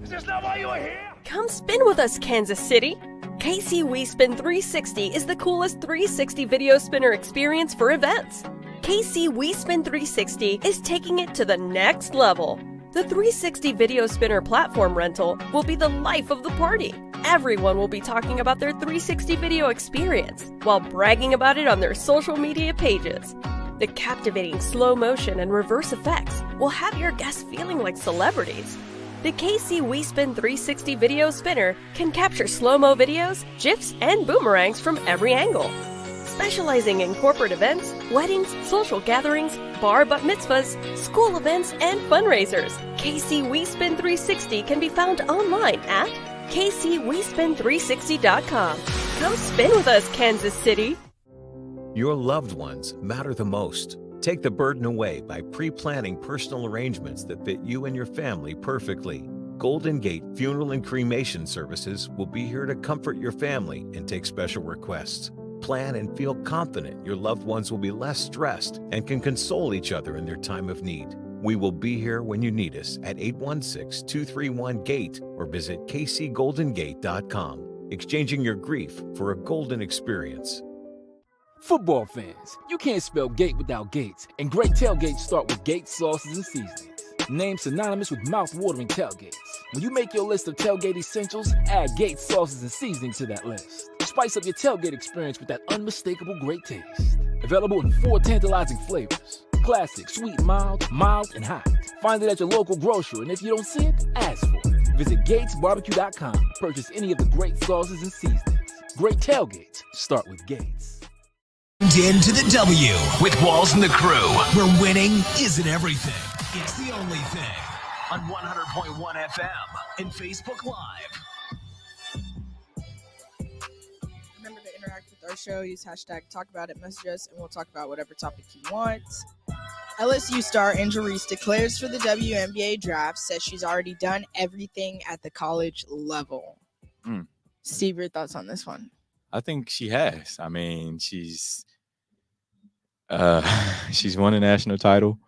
Is this not why you are here? Come spin with us, Kansas City. KC WeSpin 360 is the coolest 360 video spinner experience for events. KC WeSpin 360 is taking it to the next level. The 360 video spinner platform rental will be the life of the party. Everyone will be talking about their 360 video experience while bragging about it on their social media pages. The captivating slow motion and reverse effects will have your guests feeling like celebrities. The KC WeSpin 360 video spinner can capture slow-mo videos, GIFs, and boomerangs from every angle. Specializing in corporate events, weddings, social gatherings, bar bat mitzvahs, school events, and fundraisers, KC WeSpin 360 can be found online at kcwespin360.com. Come spin with us, Kansas City. Your loved ones matter the most. Take the burden away by pre-planning personal arrangements that fit you and your family perfectly. Golden Gate Funeral and Cremation Services will be here to comfort your family and take special requests. Plan and feel confident your loved ones will be less stressed and can console each other in their time of need. We will be here when you need us at 816-231-GATE or visit kcgoldengate.com. Exchanging your grief for a golden experience. Football fans, you can't spell gate without Gates, and great tailgates start with Gates sauces and seasonings. Named synonymous with mouth-watering tailgates. When you make your list of tailgate essentials, add Gates sauces and seasoning to that list. Spice up your tailgate experience with that unmistakable great taste. Available in 4 tantalizing flavors. Classic, sweet, mild, and hot. Find it at your local grocer, and if you don't see it, ask for it. Visit GatesBarbecue.com to purchase any of the great sauces and seasonings. Great tailgates start with Gates. Into the W with Walls and the Crew, where winning isn't everything. It's the only thing. On 100.1 FM and Facebook Live. Remember to interact with our show. Use hashtag talk about it, message us, and we'll talk about whatever topic you want. LSU star Angel Reese declares for the WNBA draft, says she's already done everything at the college level. Steve, your thoughts on this one? I think she has. I mean, she's won a national title.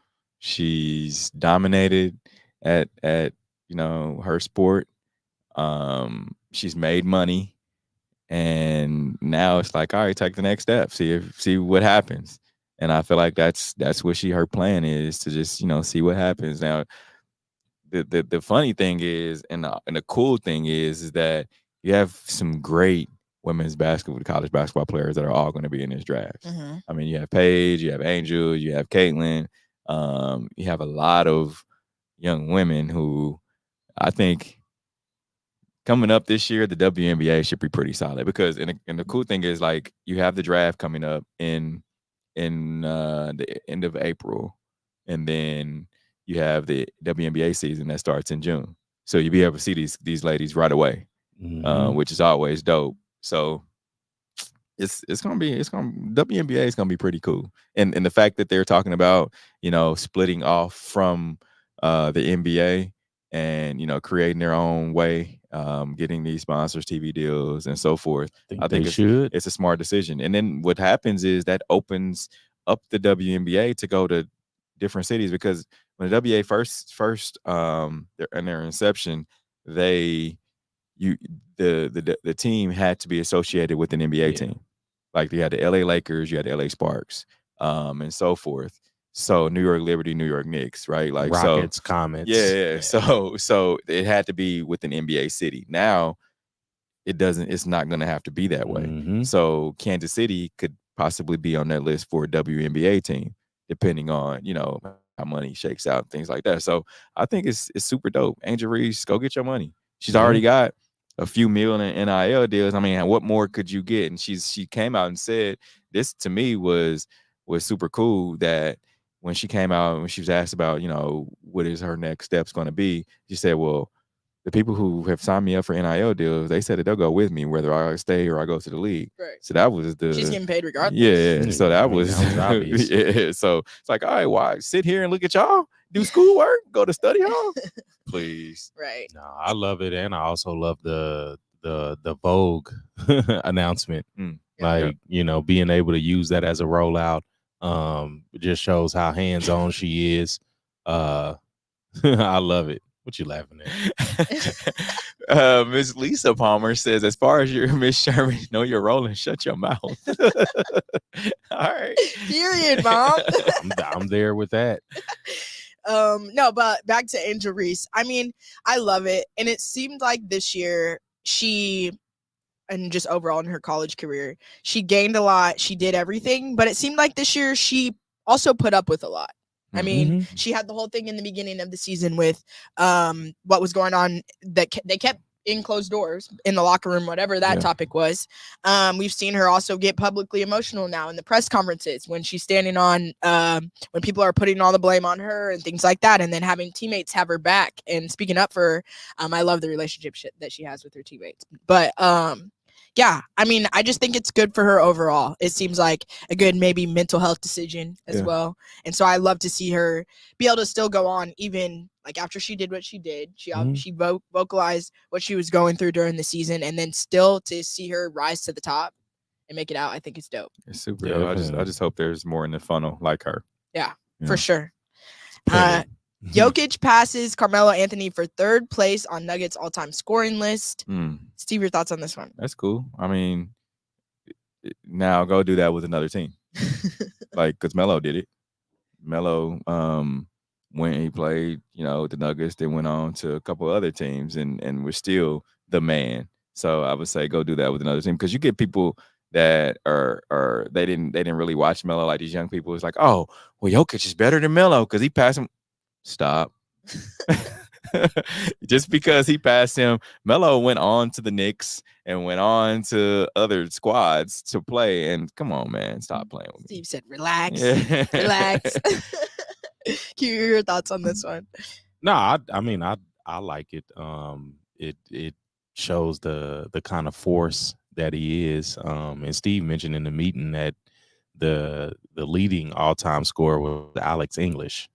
She's dominated at her sport. She's made money, and now it's like, all right, take the next step. See what happens. And I feel like that's what her plan is, to just see what happens. Now, the funny thing is, and the cool thing is that you have some great women's college basketball players that are all going to be in this draft. Mm-hmm. I mean, you have Paige, you have Angel, you have Caitlin. You have a lot of young women who I think coming up this year, the WNBA should be pretty solid, because and the cool thing is, like, you have the draft coming up in the end of April, and then you have the WNBA season that starts in June. So you'll be able to see these ladies right away, which is always dope. So WNBA is gonna be pretty cool, and the fact that they're talking about splitting off from the NBA and creating their own way, getting these sponsors, TV deals, and so forth. I think it's a smart decision. And then what happens is that opens up the WNBA to go to different cities, because when the WNBA first in their inception, the team had to be associated with an NBA team. Like, you had the LA Lakers, you had the LA Sparks, and so forth. So New York Liberty, New York Knicks, right? Like Rockets, Comets. Yeah. So it had to be with an NBA city. Now it's not going to have to be that way. So Kansas City could possibly be on that list for a WNBA team, depending on how money shakes out, things like that. So I think it's super dope. Angel Reese, go get your money. She's already got a few million in NIL deals. I mean, what more could you get? And she came out and said, this to me was super cool, that when she came out, when she was asked about, what is her next steps going to be, she said, well, the people who have signed me up for NIL deals, they said that they'll go with me whether I stay or I go to the league. Right. So that was she's getting paid regardless. Yeah. So that was obvious. Yeah. So it's like, all right, why sit here and look at y'all do schoolwork, go to study hall, please. Right. No, I love it, and I also love the Vogue announcement. Like, being able to use that as a rollout. It just shows how hands-on she is. I love it. What you laughing at? Miss Lisa Palmer says, as far as your Miss Sherman, know you're rolling, shut your mouth. All right. Period, Mom. I'm there with that. No, but back to Angel Reese. I mean, I love it. And it seemed like this year and just overall in her college career, she gained a lot. She did everything. But it seemed like this year she also put up with a lot. I mean, she had the whole thing in the beginning of the season with what was going on, that they kept in closed doors in the locker room, whatever that topic was. We've seen her also get publicly emotional now in the press conferences when she's standing on when people are putting all the blame on her and things like that, and then having teammates have her back and speaking up for her. I love the relationship that she has with her teammates. But yeah, I mean, I just think it's good for her overall. It seems like a good maybe mental health decision as well. And so I love to see her be able to still go on, even like after she did what she did. She vocalized what she was going through during the season, and then still to see her rise to the top and make it out, I think it's dope. It's super dope. I just hope there's more in the funnel like her. Yeah. For sure. Jokic passes Carmelo Anthony for third place on Nuggets all-time scoring list. Steve, your thoughts on this one? That's cool. I mean, now go do that with another team. Like, because Melo did it. Melo when he played, with the Nuggets, then went on to a couple other teams and was still the man. So I would say go do that with another team, because you get people that are they didn't really watch Melo, like these young people. It's like, oh, well, Jokic is better than Melo because he passed him. Stop. Just because he passed him, Melo went on to the Knicks and went on to other squads to play. And come on, man, stop playing with me. Steve said, relax, Yeah. relax. Q, your thoughts on this one? No, I mean, I like it. It shows the kind of force that he is. And Steve mentioned in the meeting that the leading all-time scorer was Alex English.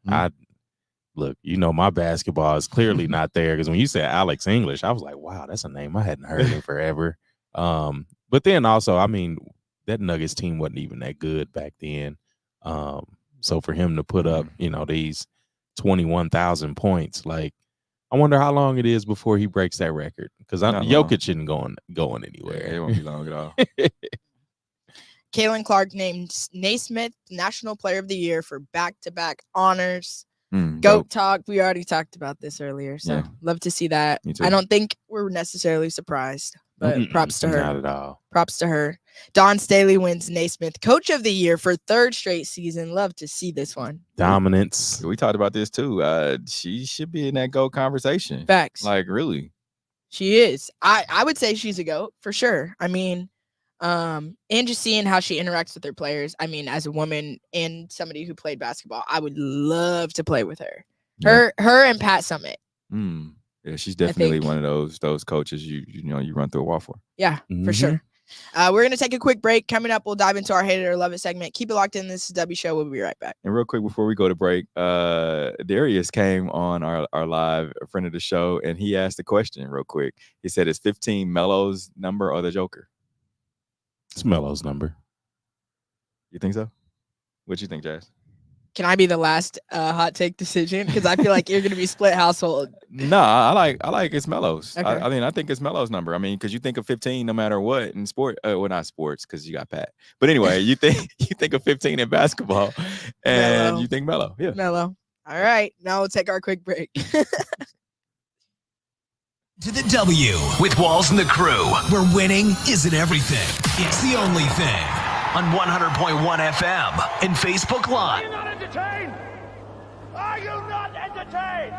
Look, my basketball is clearly not there, because when you said Alex English, I was like, wow, that's a name I hadn't heard in forever. But then also, I mean, that Nuggets team wasn't even that good back then. So for him to put up, these 21,000 points, like, I wonder how long it is before he breaks that record, because Jokic isn't going anywhere. Yeah, it won't be long at all. Caitlin Clark named Naismith National Player of the Year for back-to-back honors. GOAT talk. We already talked about this earlier, so love to see that. Me too. I don't think we're necessarily surprised, but props to her. Not at all. Props to her. Dawn Staley wins Naismith Coach of the Year for third straight season. Love to see this one. Dominance. We talked about this too. She should be in that GOAT conversation. Facts. Like, really. She is. I would say she's a GOAT for sure. I mean, and just seeing how she interacts with her players. I mean, as a woman and somebody who played basketball, I would love to play with her. Her and Pat Summitt. Yeah, she's definitely one of those coaches you run through a wall for. Yeah, for sure. We're going to take a quick break. Coming up, we'll dive into our Hate It or Love It segment. Keep it locked in. This is W Show. We'll be right back. And real quick before we go to break, Darius came on our live, a friend of the show, and he asked a question real quick. He said, is 15 Melo's number or the Joker? It's Melo's number. You think so? What you think, Jazz? Can I be the last hot take decision? Because I feel like you're going to be split household. No, I like it's Melo's. Okay. I think it's Melo's number. I mean, because you think of 15 no matter what in sport. Well, not sports, because you got Pat. But anyway, you think of 15 in basketball, and Melo. you think Melo. Yeah, Melo. All right, now we'll take our quick break. To the W with Walls and the Crew, where winning isn't everything. It's the only thing. On 100.1 FM and Facebook Are you Live. not entertained? Are you not entertained?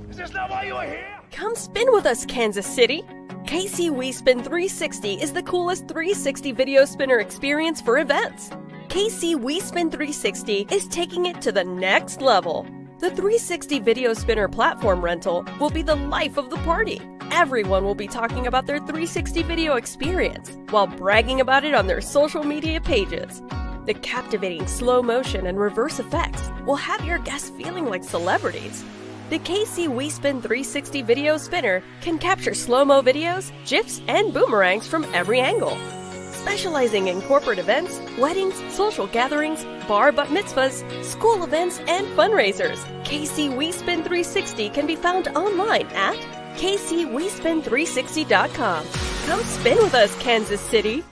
Is this not why you are here? Come spin with us, Kansas City. KC We Spin 360 is the coolest 360 video spinner experience for events. KC We Spin 360 is taking it to the next level. The 360 video spinner platform rental will be the life of the party. Everyone will be talking about their 360 video experience while bragging about it on their social media pages. The captivating slow motion and reverse effects will have your guests feeling like celebrities. The KC We Spin 360 video spinner can capture slow-mo videos, GIFs, and boomerangs from every angle. Specializing in corporate events, weddings, social gatherings, bar bat mitzvahs, school events, and fundraisers, KC We Spin 360 can be found online at KCWeSpin360.com. Come spin with us, Kansas City.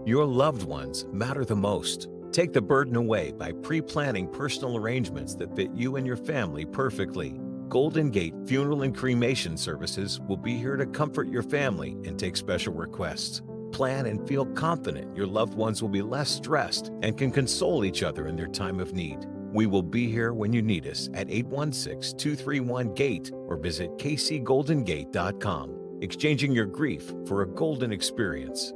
Your loved ones matter the most. Take the burden away by pre-planning personal arrangements that fit you and your family perfectly. Golden Gate Funeral and Cremation Services will be here to comfort your family and take special requests. Plan and feel confident your loved ones will be less stressed and can console each other in their time of need. We will be here when you need us at 816-231-GATE or visit kcgoldengate.com, exchanging your grief for a golden experience.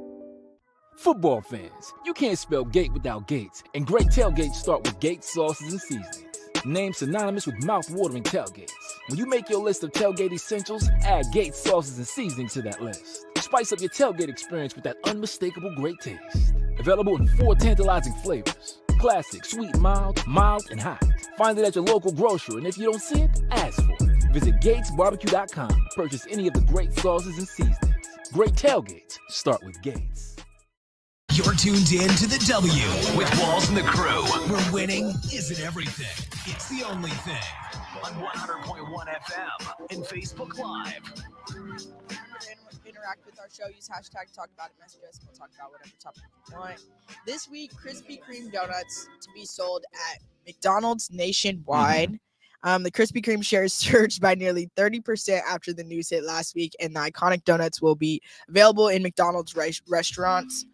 Football fans, you can't spell gate without Gates, and great tailgates start with Gates sauces and seasonings. Named synonymous with mouth-watering tailgates. When you make your list of tailgate essentials, add Gates sauces and seasonings to that list. Spice up your tailgate experience with that unmistakable great taste. Available in 4 tantalizing flavors. Classic, sweet, mild, and hot. Find it at your local grocer, and if you don't see it, ask for it. Visit GatesBarbecue.com to purchase any of the great sauces and seasonings. Great tailgates start with Gates. You're tuned in to the W with Walls and the Crew, where winning isn't everything. It's the only thing. On 100.1 FM and Facebook Live. Interact with our show. Use hashtag talk about it. Message us. We'll talk about whatever topic you want. This week, Krispy Kreme donuts to be sold at McDonald's nationwide. The Krispy Kreme shares surged by nearly 30% after the news hit last week, and the iconic donuts will be available in McDonald's restaurants.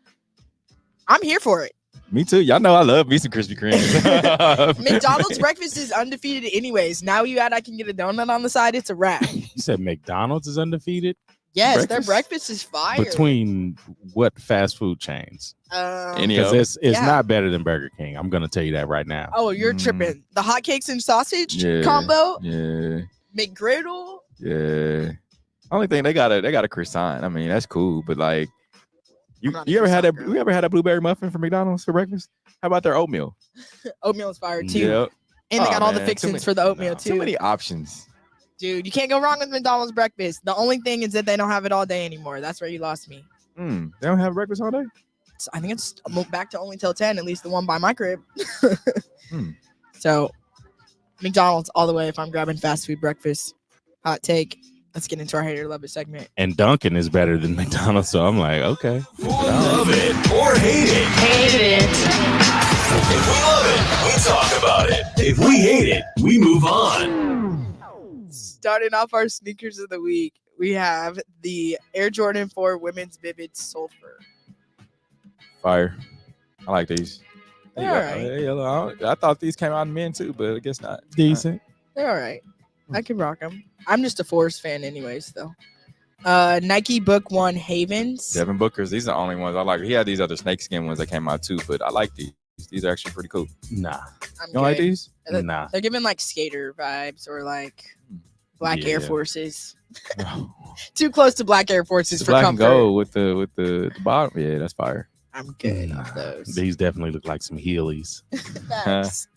I'm here for it. Me too. Y'all know I love me some Krispy Kreme. McDonald's breakfast is undefeated anyways. Now you add I can get a donut on the side, it's a wrap. You said McDonald's is undefeated? Yes, their breakfast is fire. Between what fast food chains? Because it's not better than Burger King. I'm going to tell you that right now. Oh, you're tripping. The hotcakes and sausage combo? Yeah. McGriddle? Yeah. Only thing they got a croissant. I mean, that's cool, but like you ever had a blueberry muffin from McDonald's for breakfast? How about their oatmeal? Oatmeal is fire too. Yep. And they got all the fixings for the oatmeal too. Too many options. Dude, you can't go wrong with McDonald's breakfast. The only thing is that they don't have it all day anymore. That's where you lost me. They don't have breakfast all day? I think it's back to only till 10, at least the one by my crib. So McDonald's all the way if I'm grabbing fast food breakfast. Hot take. Let's get into our Hate It or Love It segment. And Dunkin' is better than McDonald's, so I'm like, okay. Love it or hate it. Hate it. If we love it, we talk about it. If we hate it, we move on. Starting off our sneakers of the week, we have the Air Jordan 4 Women's Vivid Sulfur. Fire. I like these. They're all right. I thought these came out in men too, but I guess not. Decent. They're all right. I can rock them. I'm just a Forest fan anyways, though. Nike Book 1 Havens. Devin Booker's. These are the only ones I like. He had these other snakeskin ones that came out too, but I like these. These are actually pretty cool. Nah. You don't like these? Nah. They're giving like skater vibes or like black Air Forces. Too close to black Air Forces the for black comfort. and gold with the bottom. Yeah, that's fire. I'm good on those. These definitely look like some Heelys. Thanks.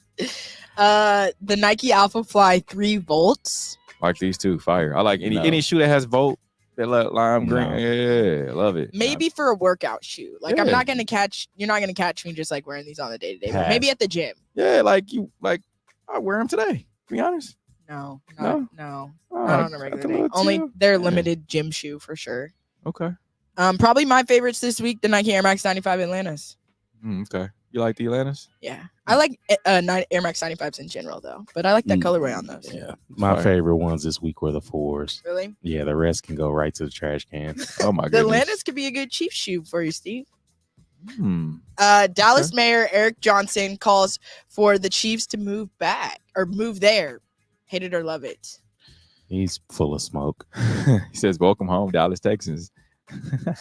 The Nike Alpha Fly 3 volts. Like these too. Fire. I like any shoe that has volt. That lime green. No. Yeah, love it. Maybe for a workout shoe. Like you're not gonna catch me just like wearing these on the day to day. But maybe at the gym. Yeah, I wear them today. To be honest. No. Oh, Not on a regular day. Only they're limited gym shoe for sure. Okay. Probably my favorites this week, the Nike Air Max 95 Atlantis. Okay. You like the Atlantis? Yeah. I like Air Max 95s in general though, but I like that colorway on those. Yeah. My favorite ones this week were the 4s. Really? Yeah, the rest can go right to the trash can. Oh my The goodness. Atlantis could be a good Chiefs shoe for you, Steve. Dallas Mayor Eric Johnson calls for the Chiefs to move back or move there. Hate it or love it. He's full of smoke. He says, "Welcome home, Dallas Texans."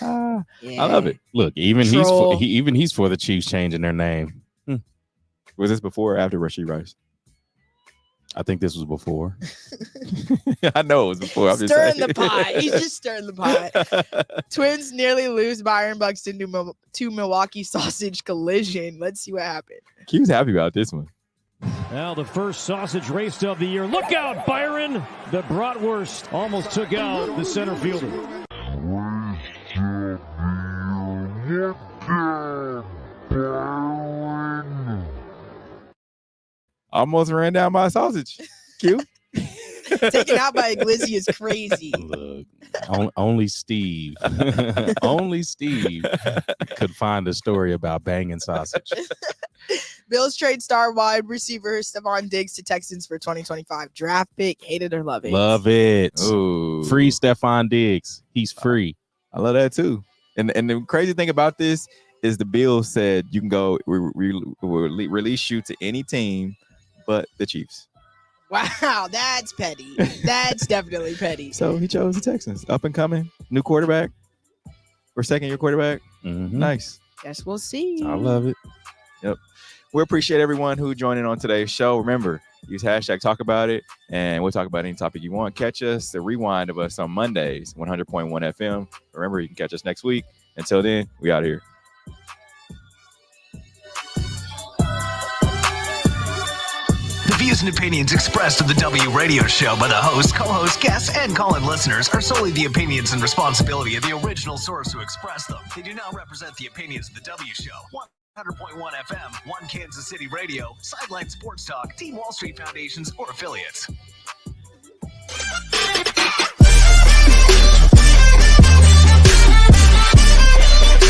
I love it. Look, he's for the Chiefs changing their name. Was this before or after Rashee Rice? I think this was before. I know it was before. I'm Stirring just the pot. He's just stirring the pot. Twins nearly lose Byron Buxton to Milwaukee sausage collision. Let's see what happened. He was happy about this one. Now the first sausage race of the year. Look out, Byron! The bratwurst almost took out the center fielder. Almost ran down by a sausage. Cute. Taken out by a glizzy is crazy. Look, only Steve could find a story about banging sausage. Bills trade star wide receiver Stephon Diggs to Texans for 2025 draft pick. Hate it or love it? Love it. Ooh. Free Stephon Diggs. He's free. I love that too. And the crazy thing about this is the Bills said you can go release you to any team but the Chiefs. Wow, that's petty. That's definitely petty. So he chose the Texans. Up and coming, new quarterback or second-year quarterback. Mm-hmm. Nice. Guess we'll see. I love it. Yep. We appreciate everyone who joined in on today's show. Remember, use hashtag talk about it, and we'll talk about any topic you want. Catch us, the rewind of us on Mondays, 100.1 FM. Remember, you can catch us next week. Until then, we out of here. The views and opinions expressed of the W Radio Show by the host, co-host, guests, and call-in listeners are solely the opinions and responsibility of the original source who expressed them. They do not represent the opinions of the W Show, 100.1 FM, One Kansas City Radio, Sideline Sports Talk, Team Wall Street Foundations, or affiliates.